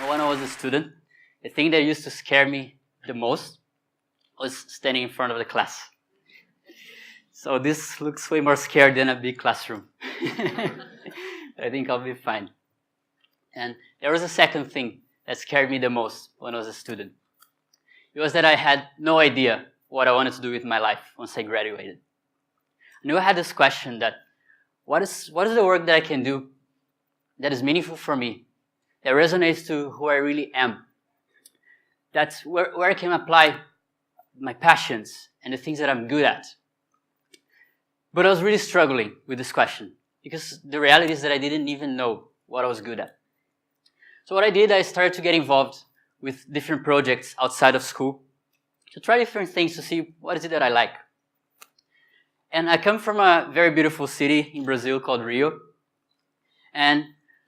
When I was a student, the thing that used to scare me the most was standing in front of the class. So this looks way more scary than a big classroom. I think I'll be fine. And there was a second thing that scared me the most when I was a student. It was that I had no idea what I wanted to do with my life once I graduated. I knew I had this question that, what is the work that I can do that is meaningful for me, that resonates to who I really am, that's where I can apply my passions and the things that I'm good at. But I was really struggling with this question because the reality is that I didn't even know what I was good at. So what I did, I started to get involved with different projects outside of school to try different things to see what is it that I like. And I come from a very beautiful city in Brazil called Rio. And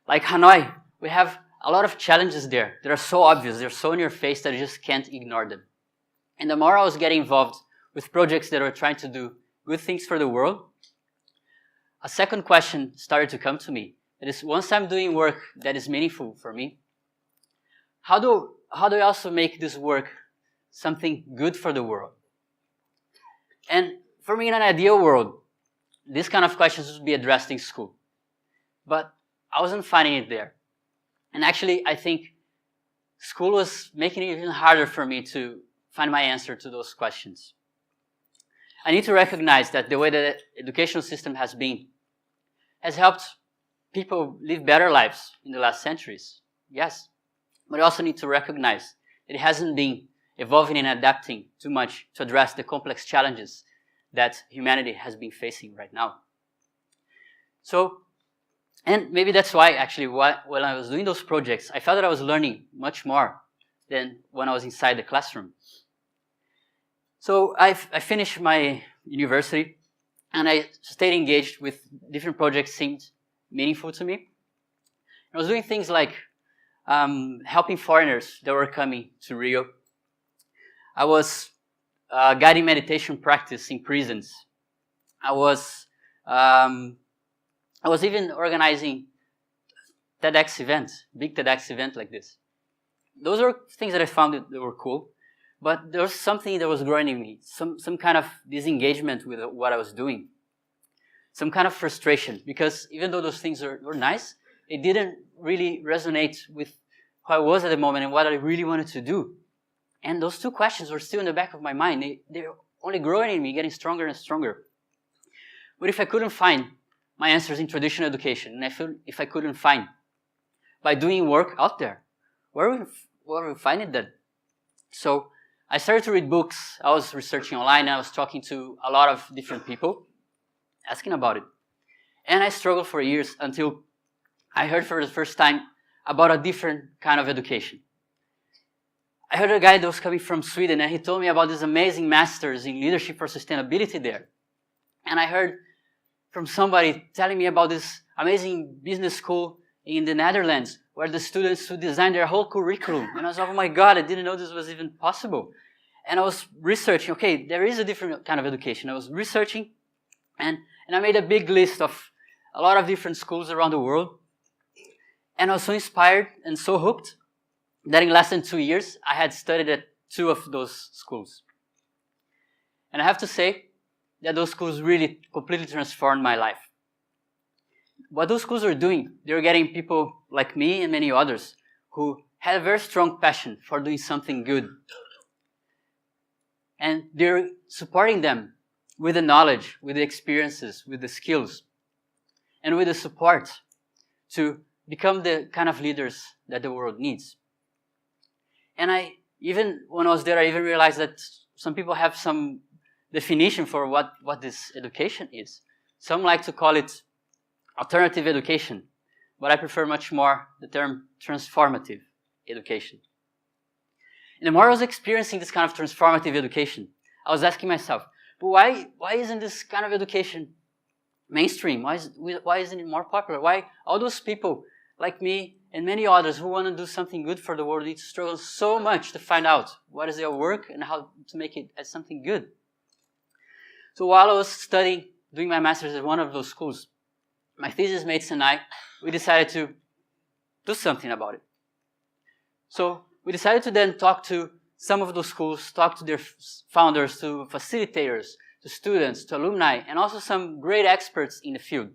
like Hanoi, we have a lot of challenges there that are so obvious, they're so in your face that you just can't ignore them. And the more I was getting involved with projects that were trying to do good things for the world, a second question started to come to me. That is, once I'm doing work that is meaningful for me, how do I also make this work something good for the world? And for me, in an ideal world, these kind of questions would be addressed in school. But I wasn't finding it there. And actually, I think school was making it even harder for me to find my answer to those questions. I need to recognize that the way that the educational system has helped people live better lives in the last centuries. Yes. But I also need to recognize that it hasn't been evolving and adapting too much to address the complex challenges that humanity has been facing right now. So, and maybe that's why actually when I was doing those projects, I felt that I was learning much more than when I was inside the classroom. So I finished my university and I stayed engaged with different projects that seemed meaningful to me. I was doing things like helping foreigners that were coming to Rio. I was guiding meditation practice in prisons. I was even organizing TEDx events, big TEDx event like this. Those were things that I found that were cool, but there was something that was growing in me, some kind of disengagement with what I was doing, some kind of frustration, because even though those things were nice, it didn't really resonate with who I was at the moment and what I really wanted to do. And those two questions were still in the back of my mind. They were only growing in me, getting stronger and stronger. But if I couldn't find my answers in traditional education, and if I couldn't find by doing work out there, where would we find it then? So I started to read books. I was researching online. I was talking to a lot of different people, asking about it. And I struggled for years until I heard for the first time about a different kind of education. I heard a guy that was coming from Sweden, and he told me about this amazing masters in leadership for sustainability there. And I heard from somebody telling me about this amazing business school in the Netherlands where the students would design their whole curriculum. And I was like, oh my God, I didn't know this was even possible. And I was researching, okay, there is a different kind of education. I was researching, and I made a big list of a lot of different schools around the world. And I was so inspired and so hooked that in less than 2 years, I had studied at 2 of those schools. And I have to say that those schools really completely transformed my life. What those schools were doing, they were getting people like me and many others who had a very strong passion for doing something good. And they're supporting them with the knowledge, with the experiences, with the skills, and with the support to become the kind of leaders that the world needs. And when I was there, I even realized that some people have some definition for what this education is. Some like to call it alternative education, but I prefer much more the term transformative education. And the more I was experiencing this kind of transformative education, I was asking myself, but why isn't this kind of education mainstream? Why isn't it more popular? Why all those people like me and many others who want to do something good for the world need to struggle so much to find out what is their work and how to make it as something good? So while I was studying, doing my master's at one of those schools, my thesis mates and I, we decided to do something about it. So we decided to then talk to some of those schools, talk to their founders, to facilitators, to students, to alumni, and also some great experts in the field.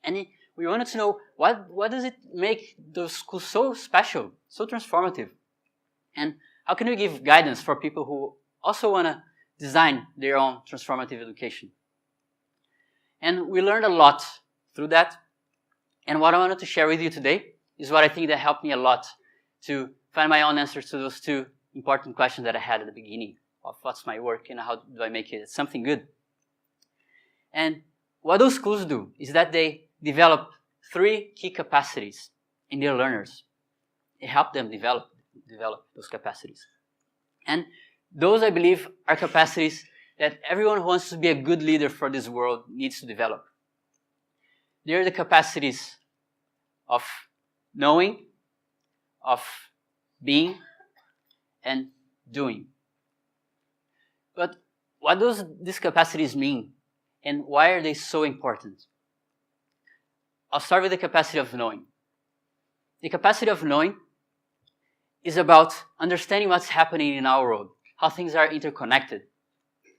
And we wanted to know what does it make those schools so special, so transformative? And how can we give guidance for people who also want to design their own transformative education? And we learned a lot through that. And what I wanted to share with you today is what I think that helped me a lot to find my own answers to those two important questions that I had at the beginning of what's my work and how do I make it something good. And what those schools do is that they develop 3 key capacities in their learners. They help them develop those capacities. And those, I believe, are capacities that everyone who wants to be a good leader for this world needs to develop. They are the capacities of knowing, of being, and doing. But what do these capacities mean, and why are they so important? I'll start with the capacity of knowing. The capacity of knowing is about understanding what's happening in our world, how things are interconnected,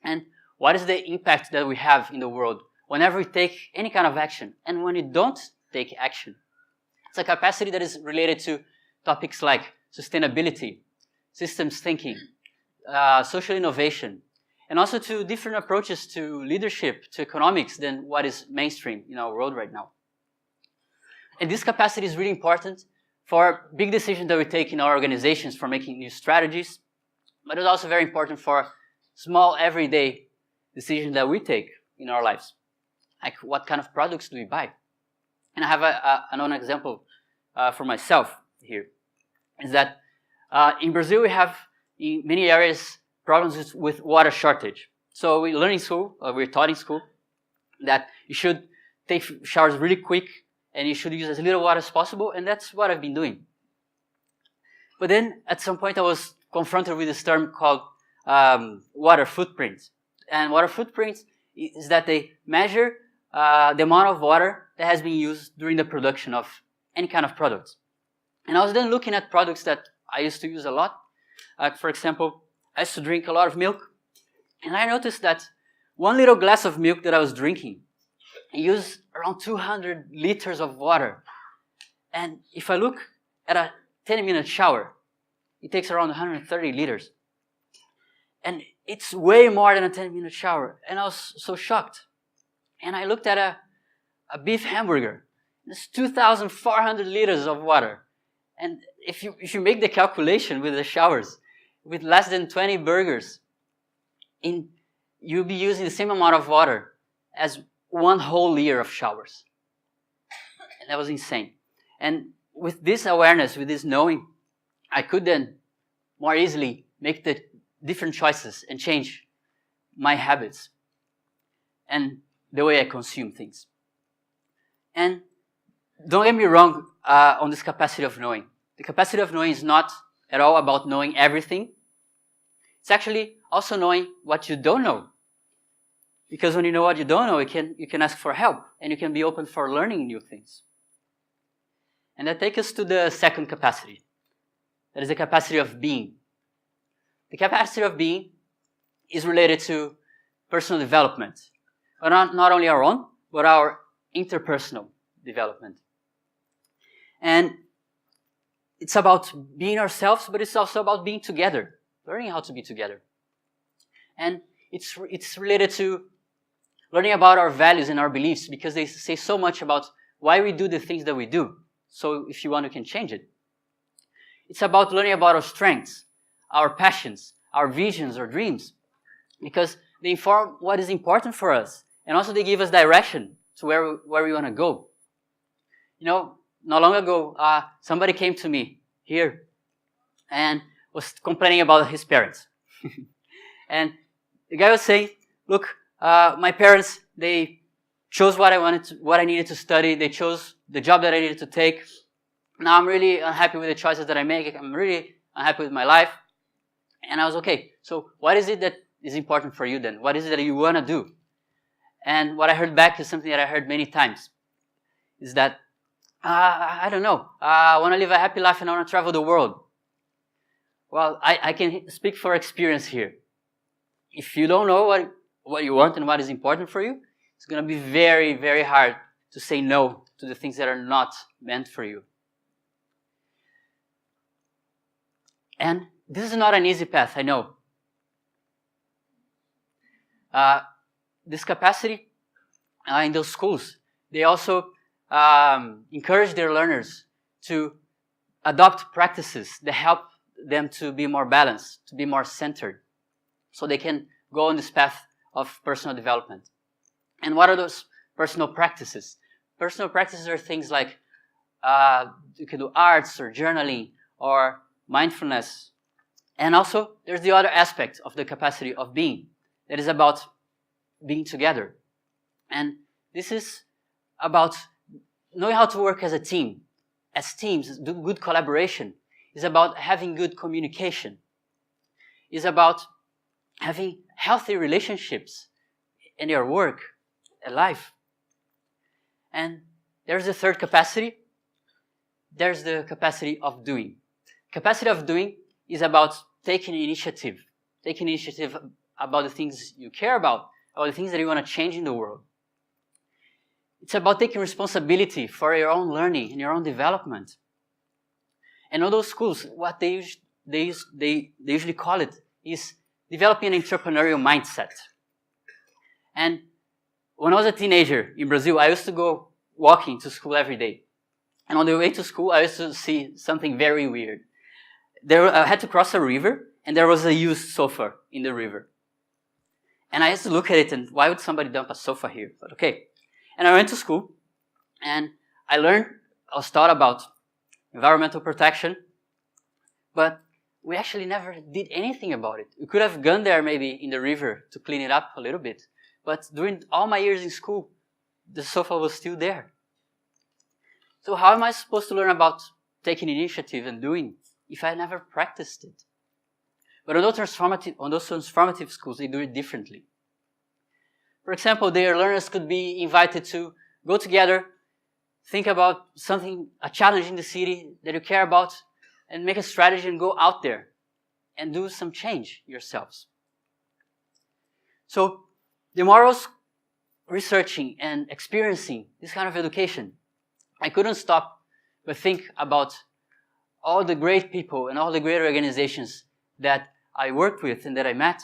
and what is the impact that we have in the world whenever we take any kind of action and when we don't take action. It's a capacity that is related to topics like sustainability, systems thinking, social innovation, and also to different approaches to leadership, to economics than what is mainstream in our world right now. And this capacity is really important for big decisions that we take in our organizations, for making new strategies, but it's also very important for small everyday decisions that we take in our lives. Like what kind of products do we buy? And I have an own example for myself here, is that in Brazil we have in many areas problems with water shortage. So we learn in school, we're taught in school, that you should take showers really quick and you should use as little water as possible, and that's what I've been doing. But then at some point I was confronted with this term called water footprint. And water footprint is that they measure the amount of water that has been used during the production of any kind of product. And I was then looking at products that I used to use a lot. For example, I used to drink a lot of milk, and I noticed that 1 little glass of milk that I was drinking used around 200 liters of water. And if I look at a 10-minute shower, it takes around 130 liters. And it's way more than a 10-minute shower. And I was so shocked. And I looked at a beef hamburger. It's 2,400 liters of water. And if you make the calculation with the showers, with less than 20 burgers, you'll be using the same amount of water as 1 whole year of showers. And that was insane. And with this awareness, with this knowing, I could then more easily make the different choices and change my habits and the way I consume things. And don't get me wrong on this capacity of knowing. The capacity of knowing is not at all about knowing everything. It's actually also knowing what you don't know. Because when you know what you don't know, you can ask for help and you can be open for learning new things. And that takes us to the second capacity. That is the capacity of being. The capacity of being is related to personal development. But not only our own, but our interpersonal development. And it's about being ourselves, but it's also about being together, learning how to be together. And it's related to learning about our values and our beliefs, because they say so much about why we do the things that we do. So if you want, you can change it. It's about learning about our strengths, our passions, our visions, our dreams, because they inform what is important for us, and also they give us direction to where we want to go. You know, not long ago, somebody came to me here and was complaining about his parents. And the guy was saying, look, my parents, they chose what I needed to study. They chose the job that I needed to take. Now I'm really unhappy with the choices that I make. I'm really unhappy with my life. And I was, okay, so what is it that is important for you then? What is it that you want to do? And what I heard back is something that I heard many times. is that, I don't know, I want to live a happy life and I want to travel the world. Well, I can speak for experience here. If you don't know what you want and what is important for you, it's going to be very, very hard to say no to the things that are not meant for you. And this is not an easy path, I know. This capacity in those schools, they also encourage their learners to adopt practices that help them to be more balanced, to be more centered, so they can go on this path of personal development. And what are those personal practices? Personal practices are things like you can do arts or journaling or mindfulness. And also, there's the other aspect of the capacity of being, that is about being together. And this is about knowing how to work as a team. As teams, do good collaboration. It's about having good communication. It's about having healthy relationships in your work, in life. And there's the third capacity. There's the capacity of doing. Capacity of doing is about taking initiative about the things you care about the things that you want to change in the world. It's about taking responsibility for your own learning and your own development. And all those schools, what they usually call it is developing an entrepreneurial mindset. And when I was a teenager in Brazil, I used to go walking to school every day. And on the way to school, I used to see something very weird. I had to cross a river, and there was a used sofa in the river. And I used to look at it, and why would somebody dump a sofa here? But okay. And I went to school, and I was taught about environmental protection, but we actually never did anything about it. We could have gone there maybe in the river to clean it up a little bit, but during all my years in school, the sofa was still there. So how am I supposed to learn about taking initiative and doing if I never practiced it? But on those transformative schools, they do it differently. For example, their learners could be invited to go together, think about a challenge in the city that you care about, and make a strategy and go out there and do some change yourselves. So the more I was researching and experiencing this kind of education, I couldn't stop but think about all the great people and all the great organizations that I worked with and that I met.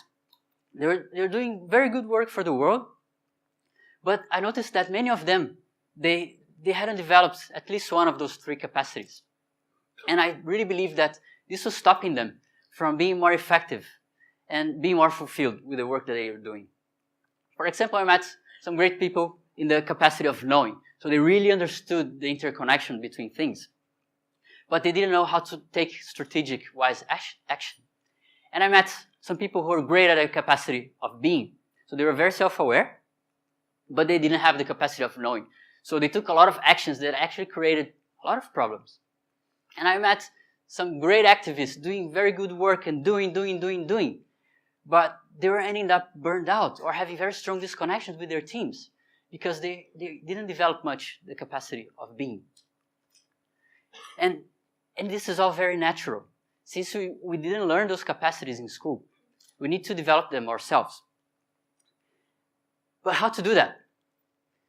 They're doing very good work for the world, but I noticed that many of them, they hadn't developed at least one of those three capacities. And I really believe that this was stopping them from being more effective and being more fulfilled with the work that they are doing. For example, I met some great people in the capacity of knowing. So they really understood the interconnection between things. But they didn't know how to take strategic, wise action. And I met some people who were great at the capacity of being. So they were very self-aware, but they didn't have the capacity of knowing. So they took a lot of actions that actually created a lot of problems. And I met some great activists doing very good work and doing. But they were ending up burned out or having very strong disconnections with their teams because they didn't develop much the capacity of being. And this is all very natural. Since we didn't learn those capacities in school, we need to develop them ourselves. But how to do that?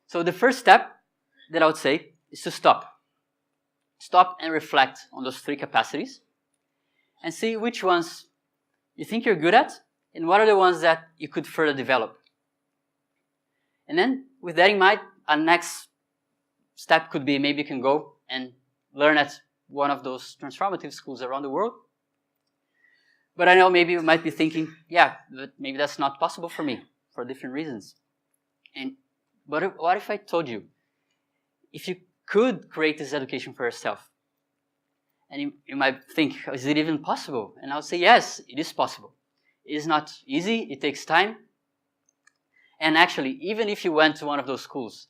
So the first step that I would say is to stop. Stop and reflect on those three capacities and see which ones you think you're good at and what are the ones that you could further develop. And then with that in mind, a next step could be maybe you can go and learn at one of those transformative schools around the world. But I know maybe you might be thinking, yeah, but maybe that's not possible for me for different reasons. But what if I told you, if you could create this education for yourself? And you might think, is it even possible? And I'll say, yes, it is possible. It is not easy, it takes time. And actually, even if you went to one of those schools,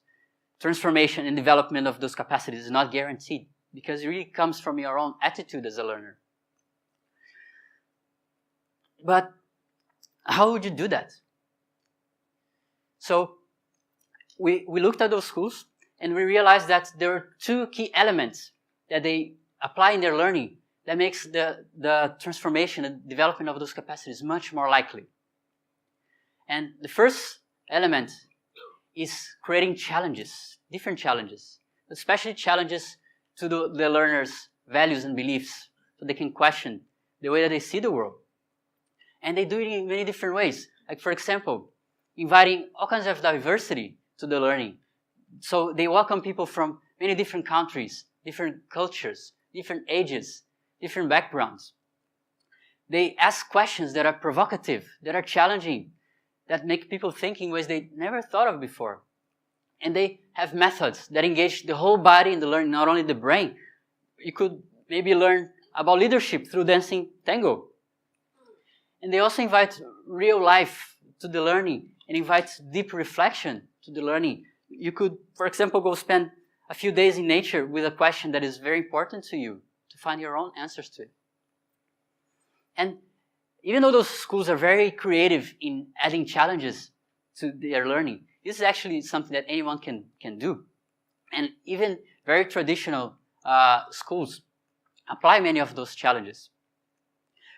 transformation and development of those capacities is not guaranteed because it really comes from your own attitude as a learner. But how would you do that? So we looked at those schools And we realized that there are two key elements that they apply in their learning that makes the transformation and development of those capacities much more likely. And the first element is creating challenges, different challenges, especially challenges to the learners' values and beliefs, so they can question the way that they see the world. And they do it in many different ways. Like, for example, inviting all kinds of diversity to the learning. So they welcome people from many different countries, different cultures, different ages, different backgrounds. They ask questions that are provocative, that are challenging, that make people think in ways they never thought of before. And they have methods that engage the whole body in the learning, not only the brain. You could maybe learn about leadership through dancing tango. And they also invite real life to the learning and invite deep reflection to the learning. You could, for example, go spend a few days in nature with a question that is very important to you to find your own answers to it. And even though those schools are very creative in adding challenges to their learning, this is actually something that anyone can do. And even very traditional schools apply many of those challenges.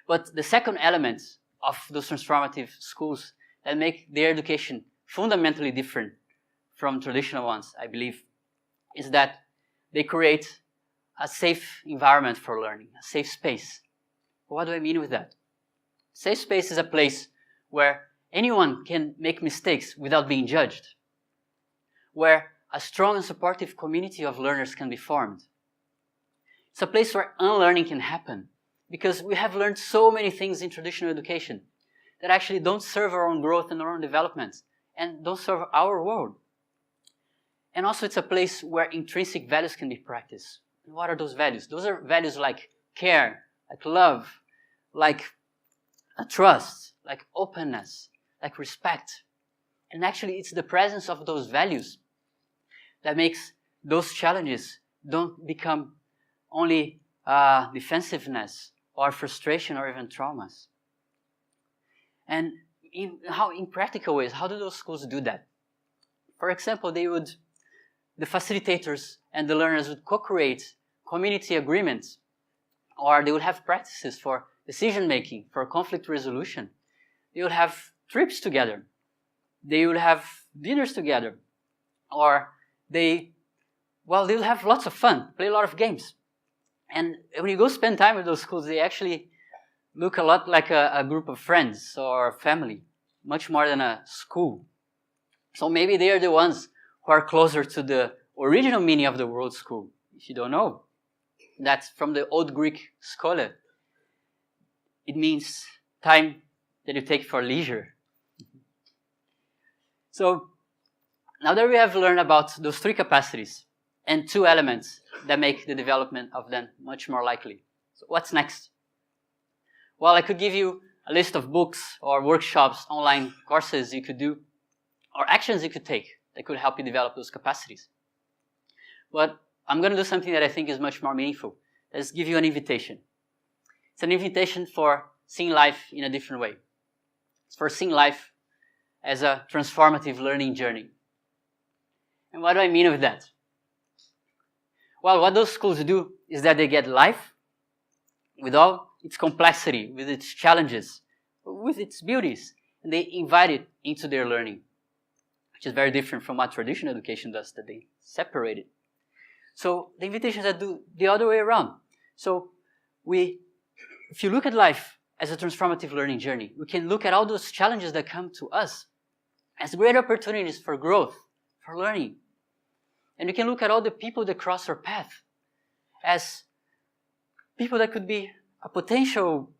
But the second element of those transformative schools that make their education fundamentally different from traditional ones, I believe, is that they create a safe environment for learning, a safe space. What do I mean with that? Safe space is a place where anyone can make mistakes without being judged, where a strong and supportive community of learners can be formed. It's a place where unlearning can happen, because we have learned so many things in traditional education that actually don't serve our own growth and our own development, and don't serve our world. And also it's a place where intrinsic values can be practiced. And what are those values? Those are values like care, like love, like trust, like openness, like respect. And actually it's the presence of those values that makes those challenges don't become only defensiveness or frustration or even traumas. And in practical ways, how do those schools do that? For example, the facilitators and the learners would co-create community agreements, or they would have practices for decision-making, for conflict resolution. They would have trips together. They would have dinners together. Or they would have lots of fun, play a lot of games. And when you go spend time with those schools, they actually look a lot like a group of friends or family, much more than a school. So maybe they are the ones who are closer to the original meaning of the word school. If you don't know, that's from the old Greek scholar. It means time that you take for leisure. So now that we have learned about those three capacities and two elements that make the development of them much more likely, so what's next? Well, I could give you a list of books or workshops, online courses you could do, or actions you could take that could help you develop those capacities. But I'm going to do something that I think is much more meaningful. Let's give you an invitation. It's an invitation for seeing life in a different way. It's for seeing life as a transformative learning journey. And what do I mean with that? Well, what those schools do is that they get life with all its complexity, with its challenges, with its beauties, and they invite it into their learning, which is very different from what traditional education does, that they separate it. So the invitations that do the other way around. So if you look at life as a transformative learning journey, we can look at all those challenges that come to us as great opportunities for growth, for learning. And we can look at all the people that cross our path as people that could be a potential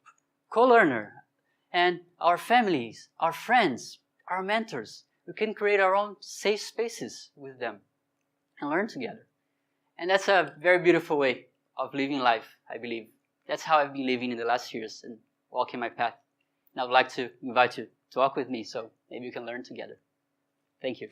co-learner, and our families, our friends, our mentors. We can create our own safe spaces with them and learn together. And that's a very beautiful way of living life, I believe. That's how I've been living in the last years and walking my path. And I would like to invite you to walk with me so maybe we can learn together. Thank you.